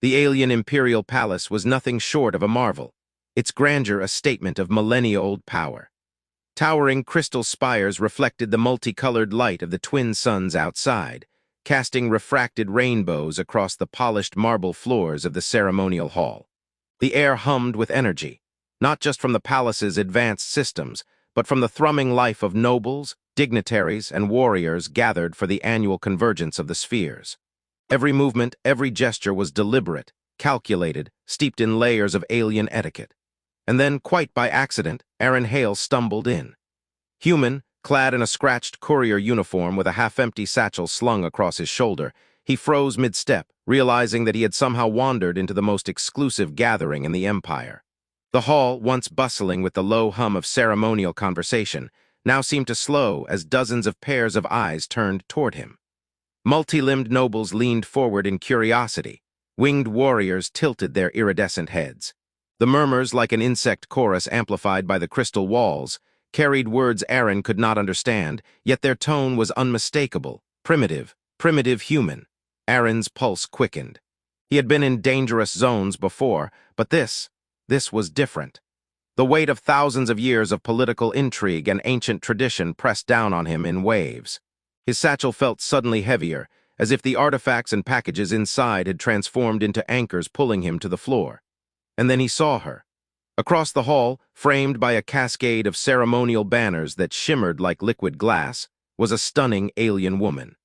The alien imperial palace was nothing short of a marvel, its grandeur a statement of millennia-old power. Towering crystal spires reflected the multicolored light of the twin suns outside, casting refracted rainbows across the polished marble floors of the ceremonial hall. The air hummed with energy, not just from the palace's advanced systems, but from the thrumming life of nobles, dignitaries, and warriors gathered for the annual convergence of the spheres. Every movement, every gesture was deliberate, calculated, steeped in layers of alien etiquette. And then, quite by accident, Aaron Hale stumbled in. Human, clad in a scratched courier uniform with a half-empty satchel slung across his shoulder, he froze mid-step, realizing that he had somehow wandered into the most exclusive gathering in the Empire. The hall, once bustling with the low hum of ceremonial conversation, now seemed to slow as dozens of pairs of eyes turned toward him. Multi-limbed nobles leaned forward in curiosity. Winged warriors tilted their iridescent heads. The murmurs, like an insect chorus amplified by the crystal walls, carried words Aaron could not understand, yet their tone was unmistakable, primitive human. Aaron's pulse quickened. He had been in dangerous zones before, but this was different. The weight of thousands of years of political intrigue and ancient tradition pressed down on him in waves. His satchel felt suddenly heavier, as if the artifacts and packages inside had transformed into anchors pulling him to the floor. And then he saw her. Across the hall, framed by a cascade of ceremonial banners that shimmered like liquid glass, was a stunning alien woman.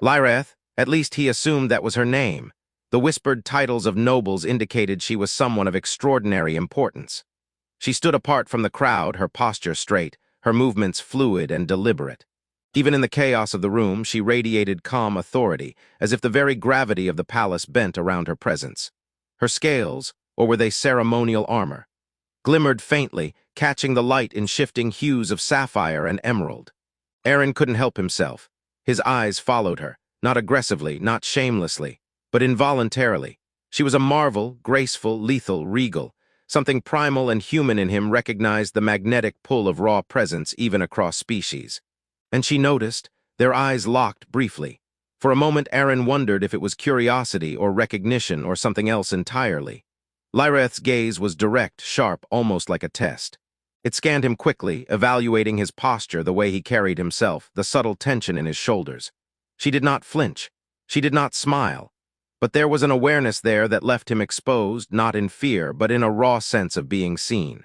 Lyreth, at least he assumed that was her name. The whispered titles of nobles indicated she was someone of extraordinary importance. She stood apart from the crowd, her posture straight, her movements fluid and deliberate. Even in the chaos of the room, she radiated calm authority, as if the very gravity of the palace bent around her presence. Her scales, or were they ceremonial armor, glimmered faintly, catching the light in shifting hues of sapphire and emerald. Aaron couldn't help himself. His eyes followed her, not aggressively, not shamelessly, but involuntarily. She was a marvel, graceful, lethal, regal. Something primal and human in him recognized the magnetic pull of raw presence even across species. And she noticed, their eyes locked briefly. For a moment Aaron wondered if it was curiosity or recognition or something else entirely. Lyreth's gaze was direct, sharp, almost like a test. It scanned him quickly, evaluating his posture, the way he carried himself, the subtle tension in his shoulders. She did not flinch. She did not smile. But there was an awareness there that left him exposed, not in fear, but in a raw sense of being seen.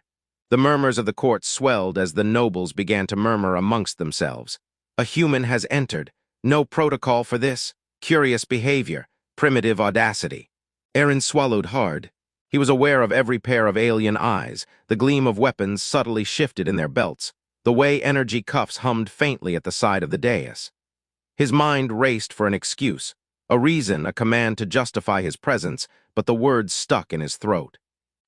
The murmurs of the court swelled as the nobles began to murmur amongst themselves. A human has entered. No protocol for this. Curious behavior. Primitive audacity. Aaron swallowed hard. He was aware of every pair of alien eyes. The gleam of weapons subtly shifted in their belts. The way energy cuffs hummed faintly at the side of the dais. His mind raced for an excuse, a reason, a command to justify his presence, but the words stuck in his throat.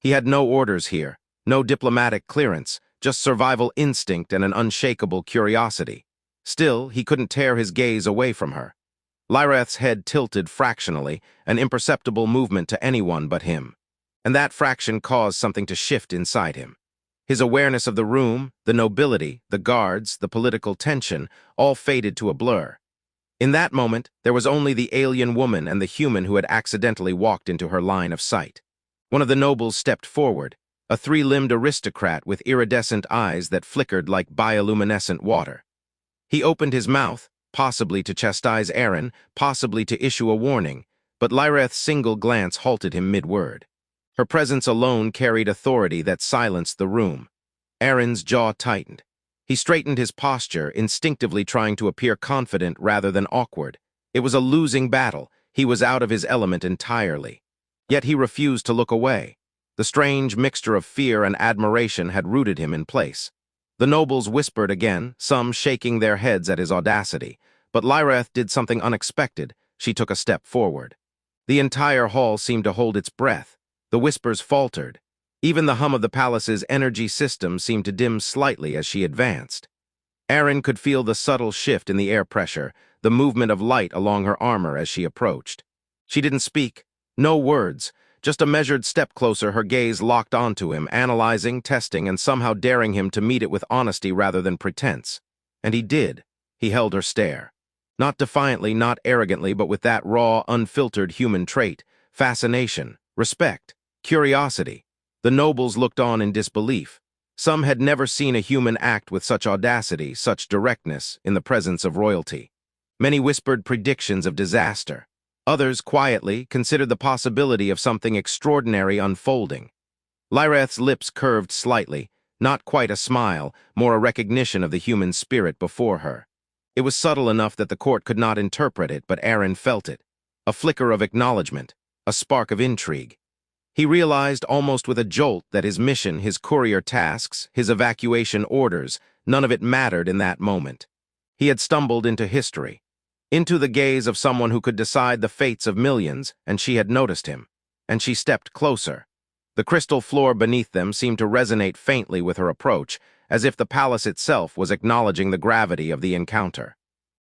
He had no orders here, no diplomatic clearance, just survival instinct and an unshakable curiosity. Still, he couldn't tear his gaze away from her. Lyreth's head tilted fractionally, an imperceptible movement to anyone but him. And that fraction caused something to shift inside him. His awareness of the room, the nobility, the guards, the political tension, all faded to a blur. In that moment, there was only the alien woman and the human who had accidentally walked into her line of sight. One of the nobles stepped forward, a three-limbed aristocrat with iridescent eyes that flickered like bioluminescent water. He opened his mouth, possibly to chastise Aaron, possibly to issue a warning, but Lyreth's single glance halted him mid-word. Her presence alone carried authority that silenced the room. Aaron's jaw tightened. He straightened his posture, instinctively trying to appear confident rather than awkward. It was a losing battle. He was out of his element entirely. Yet he refused to look away. The strange mixture of fear and admiration had rooted him in place. The nobles whispered again, some shaking their heads at his audacity. But Lyreth did something unexpected. She took a step forward. The entire hall seemed to hold its breath. The whispers faltered. Even the hum of the palace's energy system seemed to dim slightly as she advanced. Aaron could feel the subtle shift in the air pressure, the movement of light along her armor as she approached. She didn't speak. No words. Just a measured step closer, her gaze locked onto him, analyzing, testing, and somehow daring him to meet it with honesty rather than pretense. And he did. He held her stare. Not defiantly, not arrogantly, but with that raw, unfiltered human trait, fascination, respect, curiosity. The nobles looked on in disbelief. Some had never seen a human act with such audacity, such directness, in the presence of royalty. Many whispered predictions of disaster. Others, quietly, considered the possibility of something extraordinary unfolding. Lyreth's lips curved slightly, not quite a smile, more a recognition of the human spirit before her. It was subtle enough that the court could not interpret it, but Aaron felt it. A flicker of acknowledgement, a spark of intrigue. He realized almost with a jolt that his mission, his courier tasks, his evacuation orders, none of it mattered in that moment. He had stumbled into history, into the gaze of someone who could decide the fates of millions, and she had noticed him. And she stepped closer. The crystal floor beneath them seemed to resonate faintly with her approach, as if the palace itself was acknowledging the gravity of the encounter.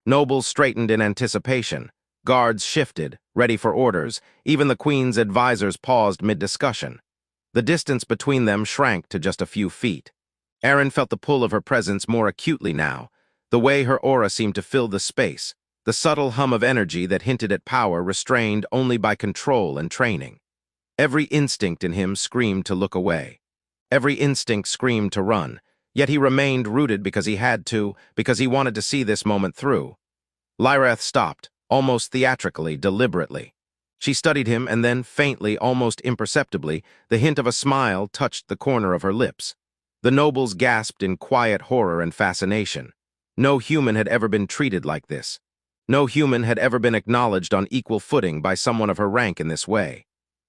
Nobles straightened in anticipation. Guards shifted, ready for orders. Even the queen's advisors paused mid-discussion. The distance between them shrank to just a few feet. Aaron felt the pull of her presence more acutely now, the way her aura seemed to fill the space, the subtle hum of energy that hinted at power restrained only by control and training. Every instinct in him screamed to look away. Every instinct screamed to run, yet he remained rooted because he had to, because he wanted to see this moment through. Lyreth stopped, almost theatrically, deliberately. She studied him, and then, faintly, almost imperceptibly, the hint of a smile touched the corner of her lips. The nobles gasped in quiet horror and fascination. No human had ever been treated like this. No human had ever been acknowledged on equal footing by someone of her rank in this way.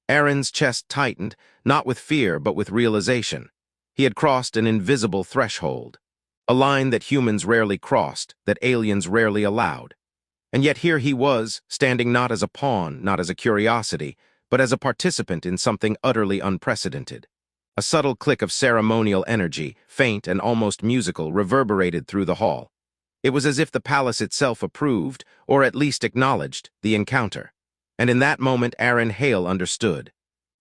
Aaron's chest tightened, not with fear but with realization. He had crossed an invisible threshold, a line that humans rarely crossed, that aliens rarely allowed. And yet here he was, standing not as a pawn, not as a curiosity, but as a participant in something utterly unprecedented. A subtle click of ceremonial energy, faint and almost musical, reverberated through the hall. It was as if the palace itself approved, or at least acknowledged, the encounter. And in that moment Aaron Hale understood.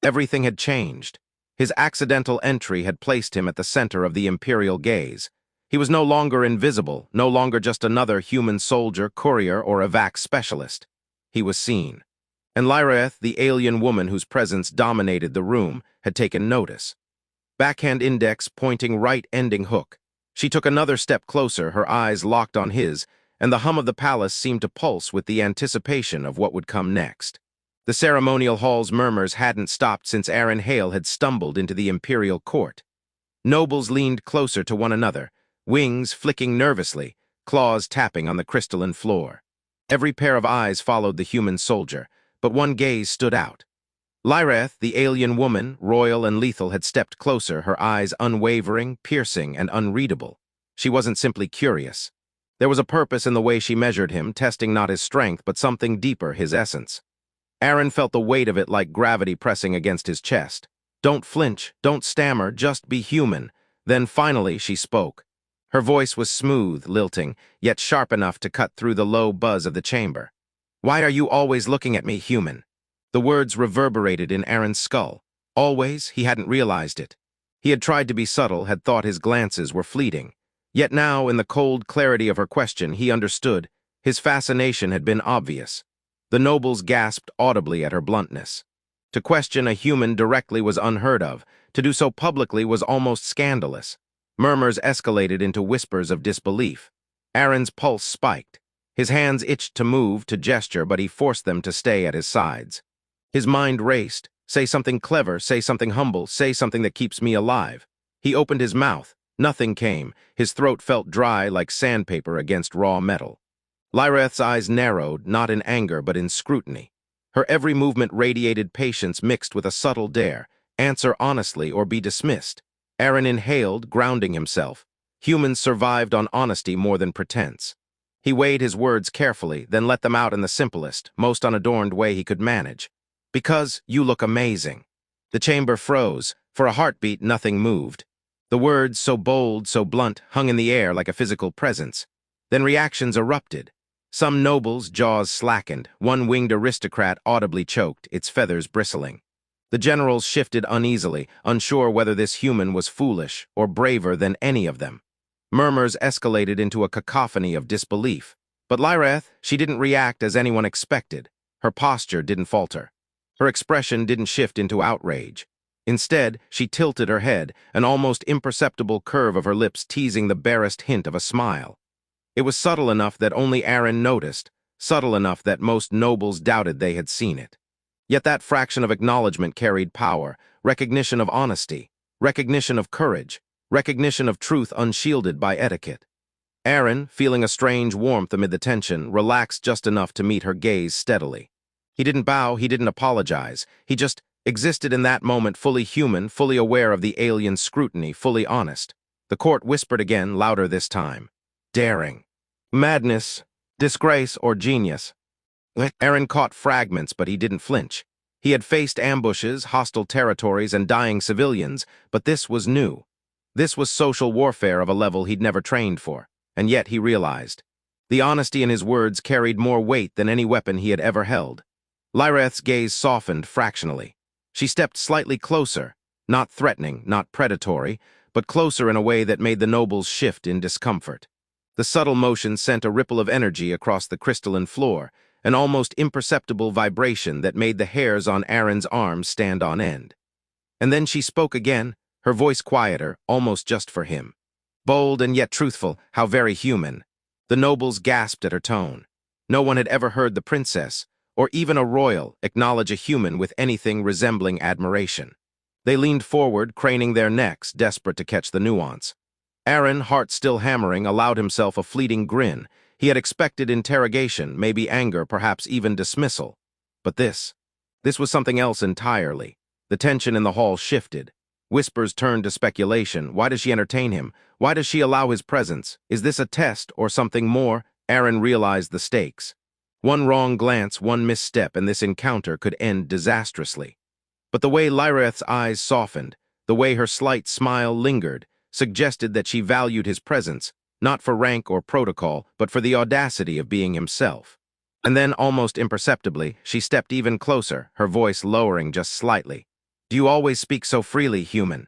Everything had changed. His accidental entry had placed him at the center of the imperial gaze. He was no longer invisible, no longer just another human soldier, courier, or evac specialist. He was seen. And Lyreth, the alien woman whose presence dominated the room, had taken notice. Backhand index pointing right ending hook. She took another step closer, her eyes locked on his, and the hum of the palace seemed to pulse with the anticipation of what would come next. The ceremonial hall's murmurs hadn't stopped since Aaron Hale had stumbled into the imperial court. Nobles leaned closer to one another, wings flicking nervously, claws tapping on the crystalline floor. Every pair of eyes followed the human soldier, but one gaze stood out. Lyreth, the alien woman, royal and lethal, had stepped closer, her eyes unwavering, piercing, and unreadable. She wasn't simply curious. There was a purpose in the way she measured him, testing not his strength, but something deeper, his essence. Aaron felt the weight of it like gravity pressing against his chest. Don't flinch, don't stammer, just be human. Then finally she spoke. Her voice was smooth, lilting, yet sharp enough to cut through the low buzz of the chamber. Why are you always looking at me, human? The words reverberated in Aaron's skull. Always, he hadn't realized it. He had tried to be subtle, had thought his glances were fleeting. Yet now, in the cold clarity of her question, he understood. His fascination had been obvious. The nobles gasped audibly at her bluntness. To question a human directly was unheard of. To do so publicly was almost scandalous. Murmurs escalated into whispers of disbelief. Aaron's pulse spiked. His hands itched to move, to gesture, but he forced them to stay at his sides. His mind raced. Say something clever, say something humble, say something that keeps me alive. He opened his mouth. Nothing came. His throat felt dry like sandpaper against raw metal. Lyreth's eyes narrowed, not in anger but in scrutiny. Her every movement radiated patience mixed with a subtle dare. Answer honestly or be dismissed. Aaron inhaled, grounding himself. Humans survived on honesty more than pretense. He weighed his words carefully, then let them out in the simplest, most unadorned way he could manage. Because you look amazing. The chamber froze. For a heartbeat, nothing moved. The words, so bold, so blunt, hung in the air like a physical presence. Then reactions erupted. Some nobles' jaws slackened. One winged aristocrat audibly choked, its feathers bristling. The generals shifted uneasily, unsure whether this human was foolish or braver than any of them. Murmurs escalated into a cacophony of disbelief. But Lyreth, she didn't react as anyone expected. Her posture didn't falter. Her expression didn't shift into outrage. Instead, she tilted her head, an almost imperceptible curve of her lips teasing the barest hint of a smile. It was subtle enough that only Aaron noticed, subtle enough that most nobles doubted they had seen it. Yet that fraction of acknowledgement carried power, recognition of honesty, recognition of courage, recognition of truth unshielded by etiquette. Aaron, feeling a strange warmth amid the tension, relaxed just enough to meet her gaze steadily. He didn't bow, he didn't apologize. He just existed in that moment fully human, fully aware of the alien scrutiny, fully honest. The court whispered again, louder this time. Daring. Madness. Disgrace or genius. Aaron caught fragments, but he didn't flinch. He had faced ambushes, hostile territories, and dying civilians, but this was new. This was social warfare of a level he'd never trained for, and yet he realized. The honesty in his words carried more weight than any weapon he had ever held. Lyreth's gaze softened fractionally. She stepped slightly closer, not threatening, not predatory, but closer in a way that made the nobles shift in discomfort. The subtle motion sent a ripple of energy across the crystalline floor, an almost imperceptible vibration that made the hairs on Aaron's arms stand on end. And then she spoke again, her voice quieter, almost just for him. Bold and yet truthful, how very human. The nobles gasped at her tone. No one had ever heard the princess, or even a royal, acknowledge a human with anything resembling admiration. They leaned forward, craning their necks, desperate to catch the nuance. Aaron, heart still hammering, allowed himself a fleeting grin. He had expected interrogation, maybe anger, perhaps even dismissal. But this was something else entirely. The tension in the hall shifted. Whispers turned to speculation. Why does she entertain him? Why does she allow his presence? Is this a test or something more? Aaron realized the stakes. One wrong glance, one misstep, and this encounter could end disastrously. But the way Lyreth's eyes softened, the way her slight smile lingered, suggested that she valued his presence, not for rank or protocol, but for the audacity of being himself. And then, almost imperceptibly, she stepped even closer, her voice lowering just slightly. Do you always speak so freely, human?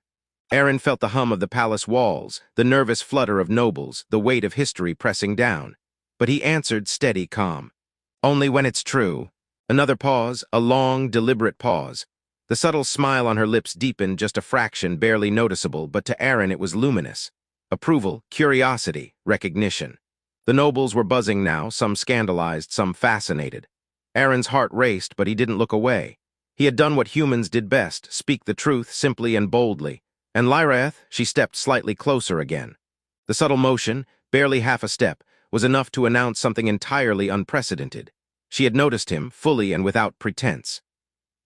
Aaron felt the hum of the palace walls, the nervous flutter of nobles, the weight of history pressing down. But he answered steady, calm. Only when it's true. Another pause, a long, deliberate pause. The subtle smile on her lips deepened just a fraction, barely noticeable, but to Aaron it was luminous. Approval, curiosity, recognition. The nobles were buzzing now, some scandalized, some fascinated. Aaron's heart raced, but he didn't look away. He had done what humans did best, speak the truth simply and boldly. And Lyreth, she stepped slightly closer again. The subtle motion, barely half a step, was enough to announce something entirely unprecedented. She had noticed him, fully and without pretense.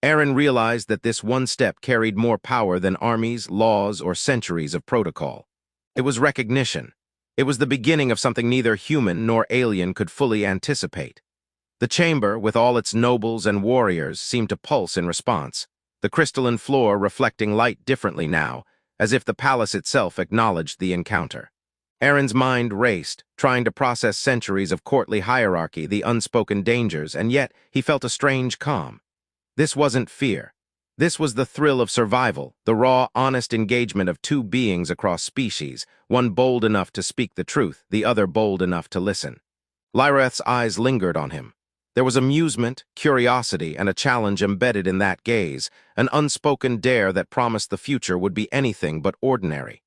Aaron realized that this one step carried more power than armies, laws, or centuries of protocol. It was recognition. It was the beginning of something neither human nor alien could fully anticipate. The chamber, with all its nobles and warriors, seemed to pulse in response, the crystalline floor reflecting light differently now, as if the palace itself acknowledged the encounter. Aaron's mind raced, trying to process centuries of courtly hierarchy, the unspoken dangers, and yet he felt a strange calm. This wasn't fear. This was the thrill of survival, the raw, honest engagement of two beings across species, one bold enough to speak the truth, the other bold enough to listen. Lyreth's eyes lingered on him. There was amusement, curiosity, and a challenge embedded in that gaze, an unspoken dare that promised the future would be anything but ordinary.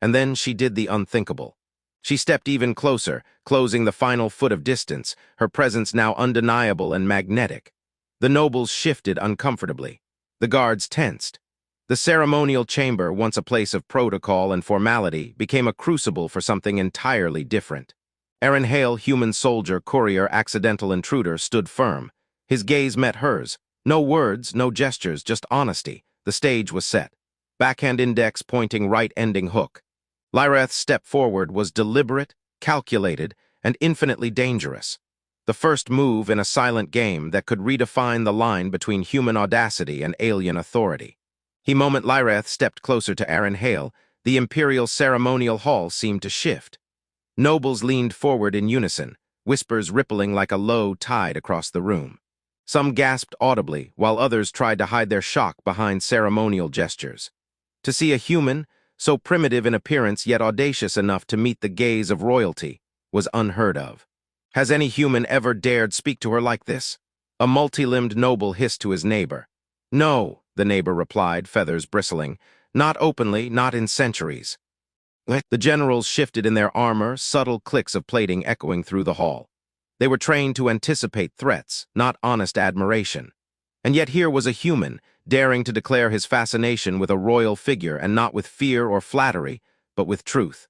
And then she did the unthinkable. She stepped even closer, closing the final foot of distance, her presence now undeniable and magnetic. The nobles shifted uncomfortably. The guards tensed. The ceremonial chamber, once a place of protocol and formality, became a crucible for something entirely different. Aaron Hale, human soldier, courier, accidental intruder, stood firm. His gaze met hers. No words, no gestures, just honesty. The stage was set. Backhand index pointing right ending hook. Lyreth's step forward was deliberate, calculated, and infinitely dangerous. The first move in a silent game that could redefine the line between human audacity and alien authority. The moment Lyreth stepped closer to Aaron Hale, the imperial ceremonial hall seemed to shift. Nobles leaned forward in unison, whispers rippling like a low tide across the room. Some gasped audibly, while others tried to hide their shock behind ceremonial gestures. To see a human, so primitive in appearance yet audacious enough to meet the gaze of royalty, was unheard of. Has any human ever dared speak to her like this? A multi-limbed noble hissed to his neighbor. "No," the neighbor replied, feathers bristling. "Not openly, not in centuries." The generals shifted in their armor, subtle clicks of plating echoing through the hall. They were trained to anticipate threats, not honest admiration. And yet here was a human, daring to declare his fascination with a royal figure, and not with fear or flattery, but with truth.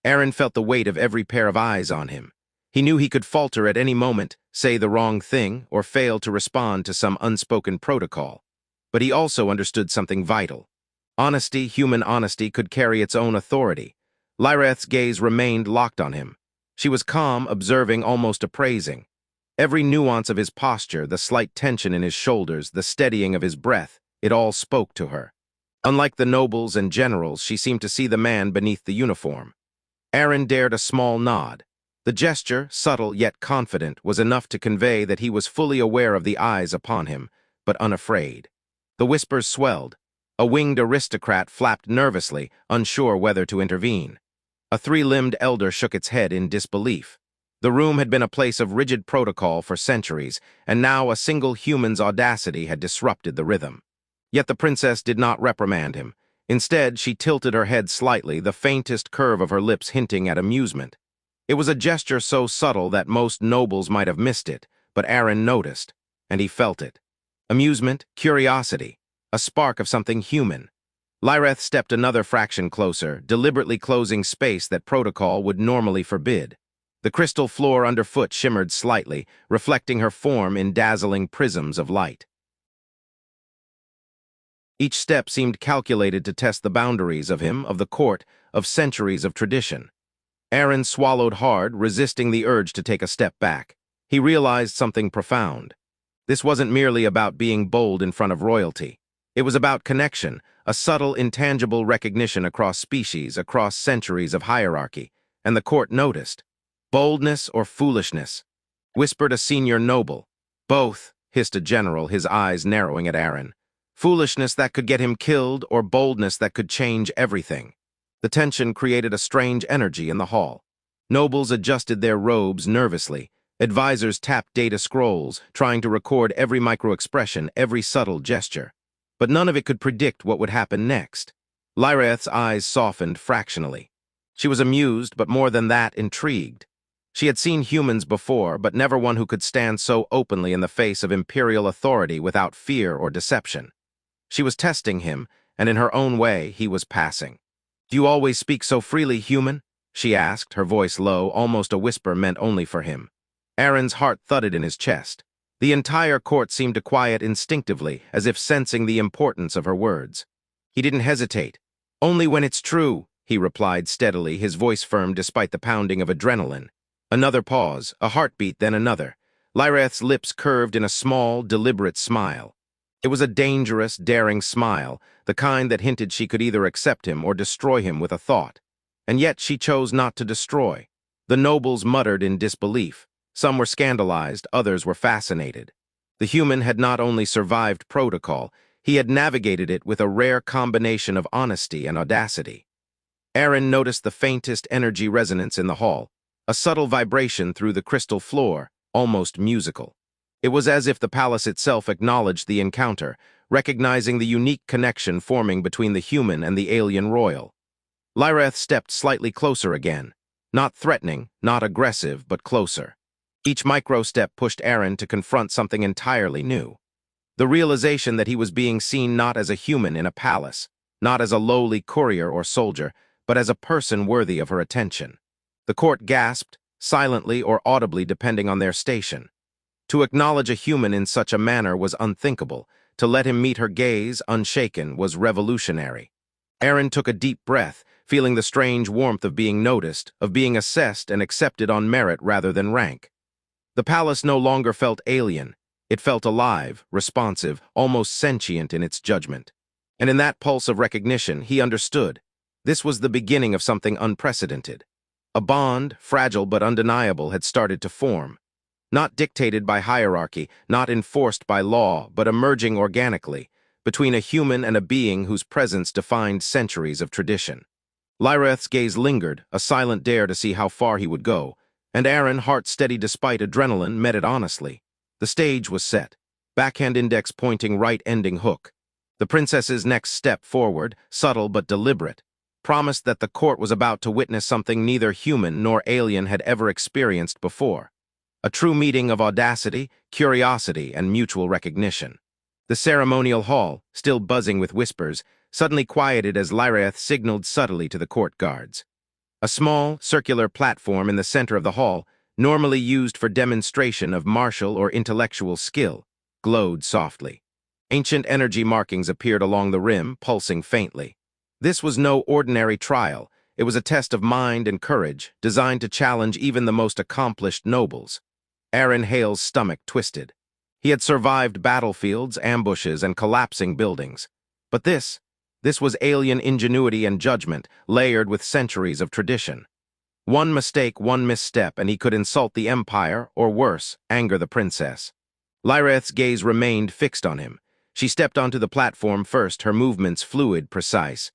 Aaron felt the weight of every pair of eyes on him. He knew he could falter at any moment, say the wrong thing, or fail to respond to some unspoken protocol. But he also understood something vital. Honesty, human honesty, could carry its own authority. Lyreth's gaze remained locked on him. She was calm, observing, almost appraising. Every nuance of his posture, the slight tension in his shoulders, the steadying of his breath, it all spoke to her. Unlike the nobles and generals, she seemed to see the man beneath the uniform. Aaron dared a small nod. The gesture, subtle yet confident, was enough to convey that he was fully aware of the eyes upon him, but unafraid. The whispers swelled. A winged aristocrat flapped nervously, unsure whether to intervene. A three-limbed elder shook its head in disbelief. The room had been a place of rigid protocol for centuries, and now a single human's audacity had disrupted the rhythm. Yet the princess did not reprimand him. Instead, she tilted her head slightly, the faintest curve of her lips hinting at amusement. It was a gesture so subtle that most nobles might have missed it, but Aaron noticed, and he felt it. Amusement, curiosity, a spark of something human. Lyreth stepped another fraction closer, deliberately closing space that protocol would normally forbid. The crystal floor underfoot shimmered slightly, reflecting her form in dazzling prisms of light. Each step seemed calculated to test the boundaries of him, of the court, of centuries of tradition. Aaron swallowed hard, resisting the urge to take a step back. He realized something profound. This wasn't merely about being bold in front of royalty. It was about connection, a subtle, intangible recognition across species, across centuries of hierarchy. And the court noticed. "Boldness or foolishness?" whispered a senior noble. "Both," hissed a general, his eyes narrowing at Aaron. "Foolishness that could get him killed, or boldness that could change everything." The tension created a strange energy in the hall. Nobles adjusted their robes nervously. Advisors tapped data scrolls, trying to record every micro-expression, every subtle gesture. But none of it could predict what would happen next. Lyreth's eyes softened fractionally. She was amused, but more than that, intrigued. She had seen humans before, but never one who could stand so openly in the face of imperial authority without fear or deception. She was testing him, and in her own way, he was passing. "Do you always speak so freely, human?" she asked, her voice low, almost a whisper meant only for him. Aaron's heart thudded in his chest. The entire court seemed to quiet instinctively, as if sensing the importance of her words. He didn't hesitate. "Only when it's true," he replied steadily, his voice firm despite the pounding of adrenaline. Another pause, a heartbeat, then another. Lyreth's lips curved in a small, deliberate smile. It was a dangerous, daring smile, the kind that hinted she could either accept him or destroy him with a thought. And yet she chose not to destroy. The nobles muttered in disbelief. Some were scandalized, others were fascinated. The human had not only survived protocol, he had navigated it with a rare combination of honesty and audacity. Aaron noticed the faintest energy resonance in the hall, a subtle vibration through the crystal floor, almost musical. It was as if the palace itself acknowledged the encounter, recognizing the unique connection forming between the human and the alien royal. Lyreth stepped slightly closer again, not threatening, not aggressive, but closer. Each micro-step pushed Aaron to confront something entirely new. The realization that he was being seen not as a human in a palace, not as a lowly courier or soldier, but as a person worthy of her attention. The court gasped, silently or audibly depending on their station. To acknowledge a human in such a manner was unthinkable. To let him meet her gaze, unshaken, was revolutionary. Aaron took a deep breath, feeling the strange warmth of being noticed, of being assessed and accepted on merit rather than rank. The palace no longer felt alien. It felt alive, responsive, almost sentient in its judgment. And in that pulse of recognition, he understood. This was the beginning of something unprecedented. A bond, fragile but undeniable, had started to form. Not dictated by hierarchy, not enforced by law, but emerging organically, between a human and a being whose presence defined centuries of tradition. Lyreth's gaze lingered, a silent dare to see how far he would go, and Aaron, heart steady despite adrenaline, met it honestly. The stage was set. backhand index pointing right ending hook. The princess's next step forward, subtle but deliberate, promised that the court was about to witness something neither human nor alien had ever experienced before. A true meeting of audacity, curiosity, and mutual recognition. The ceremonial hall, still buzzing with whispers, suddenly quieted as Lyreth signaled subtly to the court guards. A small, circular platform in the center of the hall, normally used for demonstration of martial or intellectual skill, glowed softly. Ancient energy markings appeared along the rim, pulsing faintly. This was no ordinary trial. It was a test of mind and courage, designed to challenge even the most accomplished nobles. Aaron Hale's stomach twisted. He had survived battlefields, ambushes, and collapsing buildings. But this was alien ingenuity and judgment, layered with centuries of tradition. One mistake, one misstep, and he could insult the Empire, or worse, anger the princess. Lyreth's gaze remained fixed on him. She stepped onto the platform first, her movements fluid, precise.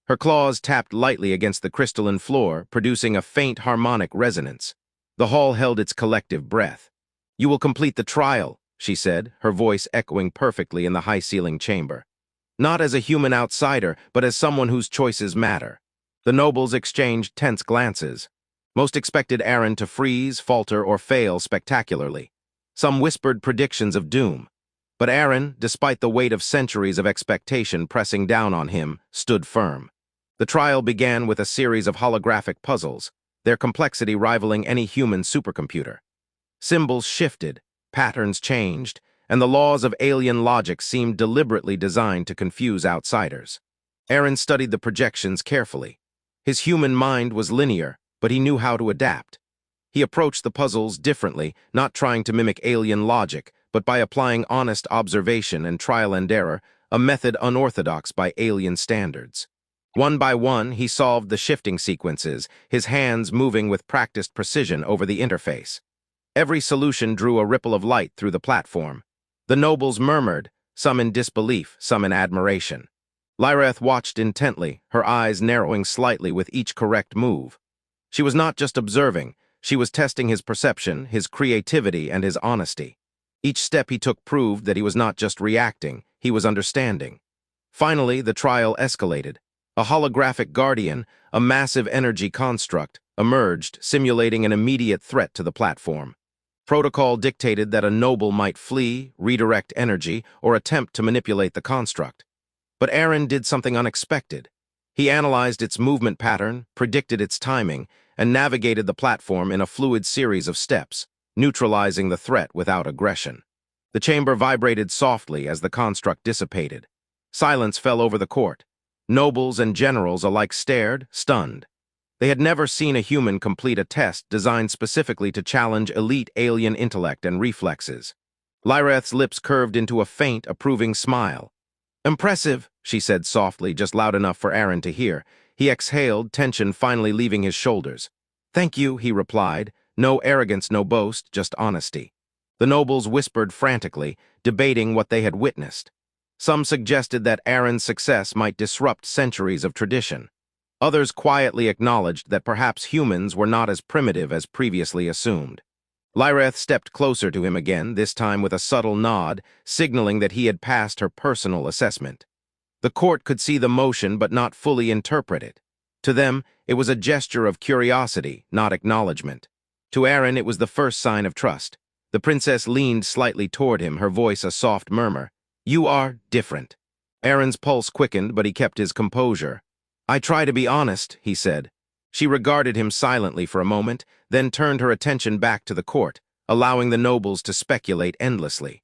Her claws tapped lightly against the crystalline floor, producing a faint harmonic resonance. The hall held its collective breath. "You will complete the trial," she said, her voice echoing perfectly in the high-ceiling chamber. Not as a human outsider, but as someone whose choices matter. The nobles exchanged tense glances. Most expected Aaron to freeze, falter, or fail spectacularly. Some whispered predictions of doom. But Aaron, despite the weight of centuries of expectation pressing down on him, stood firm. The trial began with a series of holographic puzzles, their complexity rivaling any human supercomputer. Symbols shifted, patterns changed, and the laws of alien logic seemed deliberately designed to confuse outsiders. Aaron studied the projections carefully. His human mind was linear, but he knew how to adapt. He approached the puzzles differently, not trying to mimic alien logic, but by applying honest observation and trial and error, a method unorthodox by alien standards. One by one, he solved the shifting sequences, his hands moving with practiced precision over the interface. Every solution drew a ripple of light through the platform. The nobles murmured, some in disbelief, some in admiration. Lyreth watched intently, her eyes narrowing slightly with each correct move. She was not just observing, she was testing his perception, his creativity, and his honesty. Each step he took proved that he was not just reacting, he was understanding. Finally, the trial escalated. A holographic guardian, a massive energy construct, emerged, simulating an immediate threat to the platform. Protocol dictated that a noble might flee, redirect energy, or attempt to manipulate the construct. But Aaron did something unexpected. He analyzed its movement pattern, predicted its timing, and navigated the platform in a fluid series of steps, neutralizing the threat without aggression. The chamber vibrated softly as the construct dissipated. Silence fell over the court. Nobles and generals alike stared, stunned. They had never seen a human complete a test designed specifically to challenge elite alien intellect and reflexes. Lyreth's lips curved into a faint, approving smile. "Impressive," she said softly, just loud enough for Aaron to hear. He exhaled, tension finally leaving his shoulders. "Thank you," he replied. No arrogance, no boast, just honesty. The nobles whispered frantically, debating what they had witnessed. Some suggested that Aaron's success might disrupt centuries of tradition. Others quietly acknowledged that perhaps humans were not as primitive as previously assumed. Lyreth stepped closer to him again, this time with a subtle nod, signaling that he had passed her personal assessment. The court could see the motion but not fully interpret it. To them, it was a gesture of curiosity, not acknowledgement. To Aaron, it was the first sign of trust. The princess leaned slightly toward him, her voice a soft murmur. "You are different." Aaron's pulse quickened, but he kept his composure. "I try to be honest," he said. She regarded him silently for a moment, then turned her attention back to the court, allowing the nobles to speculate endlessly.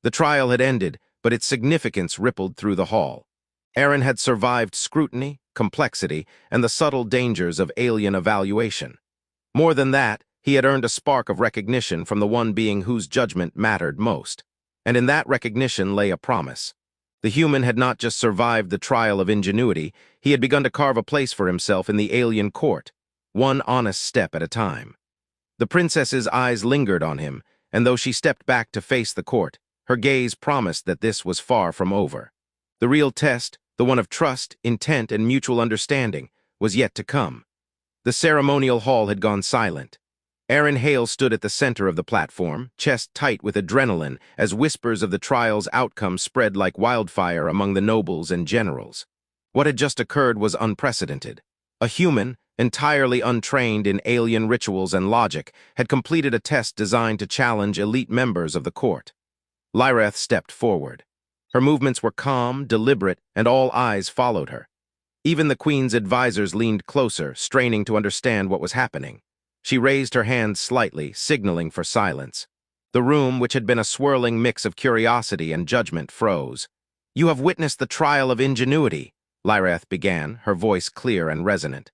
The trial had ended, but its significance rippled through the hall. Aaron had survived scrutiny, complexity, and the subtle dangers of alien evaluation. More than that, he had earned a spark of recognition from the one being whose judgment mattered most. And in that recognition lay a promise. The human had not just survived the trial of ingenuity, he had begun to carve a place for himself in the alien court, one honest step at a time. The princess's eyes lingered on him, and though she stepped back to face the court, her gaze promised that this was far from over. The real test, the one of trust, intent, and mutual understanding, was yet to come. The ceremonial hall had gone silent. Aaron Hale stood at the center of the platform, chest tight with adrenaline, as whispers of the trial's outcome spread like wildfire among the nobles and generals. What had just occurred was unprecedented. A human, entirely untrained in alien rituals and logic, had completed a test designed to challenge elite members of the court. Lyreth stepped forward. Her movements were calm, deliberate, and all eyes followed her. Even the Queen's advisors leaned closer, straining to understand what was happening. She raised her hand slightly, signaling for silence. The room, which had been a swirling mix of curiosity and judgment, froze. "You have witnessed the trial of ingenuity," Lyreth began, her voice clear and resonant.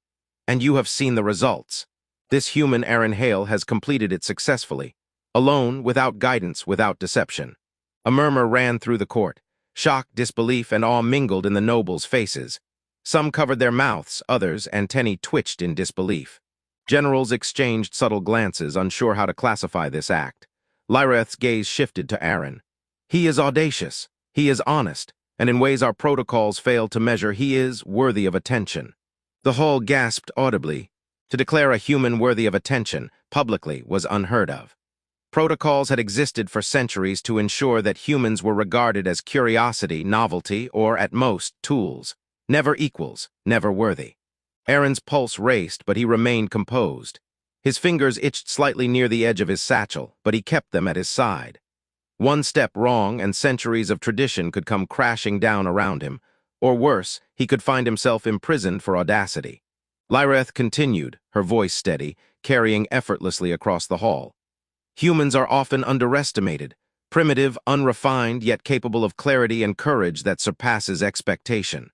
"And you have seen the results. This human Aaron Hale has completed it successfully, alone, without guidance, without deception." A murmur ran through the court. Shock, disbelief, and awe mingled in the nobles' faces. Some covered their mouths, others' antennae twitched in disbelief. Generals exchanged subtle glances, unsure how to classify this act. Lyreth's gaze shifted to Aaron. "He is audacious, he is honest, and in ways our protocols fail to measure, he is worthy of attention." The hall gasped audibly. To declare a human worthy of attention, publicly, was unheard of. Protocols had existed for centuries to ensure that humans were regarded as curiosity, novelty, or, at most, tools. Never equals, never worthy. Aaron's pulse raced, but he remained composed. His fingers itched slightly near the edge of his satchel, but he kept them at his side. One step wrong, and centuries of tradition could come crashing down around him. Or worse, he could find himself imprisoned for audacity. Lyreth continued, her voice steady, carrying effortlessly across the hall. "Humans are often underestimated, primitive, unrefined, yet capable of clarity and courage that surpasses expectation.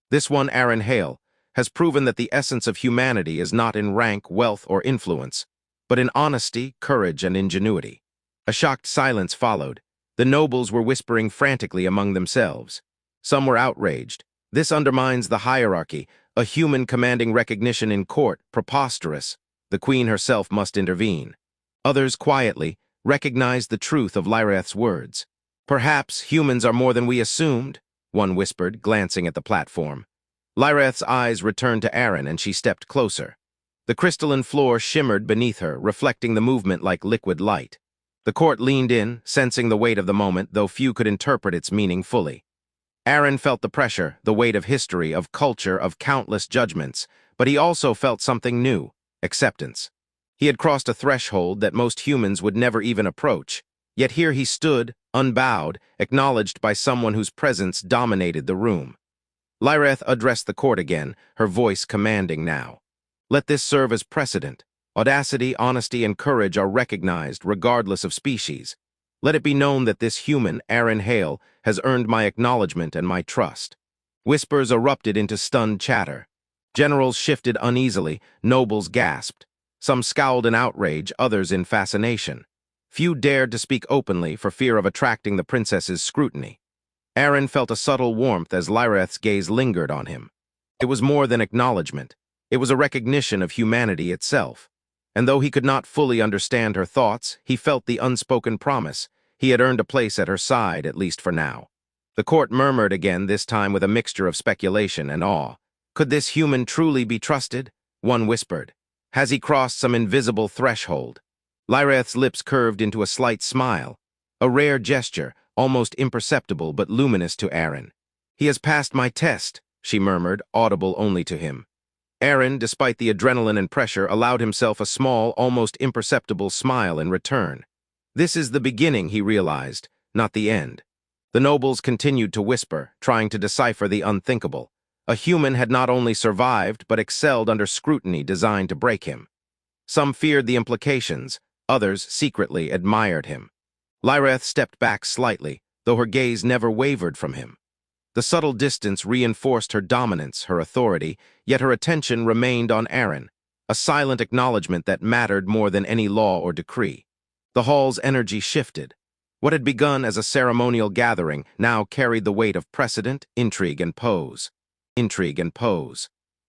This one, Aaron Hale, has proven that the essence of humanity is not in rank, wealth, or influence, but in honesty, courage, and ingenuity." A shocked silence followed. The nobles were whispering frantically among themselves. Some were outraged. "This undermines the hierarchy. A human commanding recognition in court, preposterous. The Queen herself must intervene." Others, quietly, recognized the truth of Lyreth's words. "Perhaps humans are more than we assumed," one whispered, glancing at the platform. Lyreth's eyes returned to Aaron, and she stepped closer. The crystalline floor shimmered beneath her, reflecting the movement like liquid light. The court leaned in, sensing the weight of the moment, though few could interpret its meaning fully. Aaron felt the pressure, the weight of history, of culture, of countless judgments, but he also felt something new: acceptance. He had crossed a threshold that most humans would never even approach, yet here he stood, unbowed, acknowledged by someone whose presence dominated the room. Lyreth addressed the court again, her voice commanding now. "Let this serve as precedent. Audacity, honesty, and courage are recognized, regardless of species. Let it be known that this human, Aaron Hale, has earned my acknowledgement and my trust." Whispers erupted into stunned chatter. Generals shifted uneasily, nobles gasped. Some scowled in outrage, others in fascination. Few dared to speak openly for fear of attracting the princess's scrutiny. Aaron felt a subtle warmth as Lyreth's gaze lingered on him. It was more than acknowledgement. It was a recognition of humanity itself. And though he could not fully understand her thoughts, he felt the unspoken promise. He had earned a place at her side, at least for now. The court murmured again, this time with a mixture of speculation and awe. Could this human truly be trusted? One whispered. Has he crossed some invisible threshold? Lyreth's lips curved into a slight smile. A rare gesture, almost imperceptible but luminous to Aaron. He has passed my test, she murmured, audible only to him. Aaron, despite the adrenaline and pressure, allowed himself a small, almost imperceptible smile in return. This is the beginning, he realized, not the end. The nobles continued to whisper, trying to decipher the unthinkable. A human had not only survived, but excelled under scrutiny designed to break him. Some feared the implications, others secretly admired him. Lyreth stepped back slightly, though her gaze never wavered from him. The subtle distance reinforced her dominance, her authority, yet her attention remained on Aaron, a silent acknowledgement that mattered more than any law or decree. The hall's energy shifted. What had begun as a ceremonial gathering now carried the weight of precedent, intrigue, and pose. Intrigue and pose.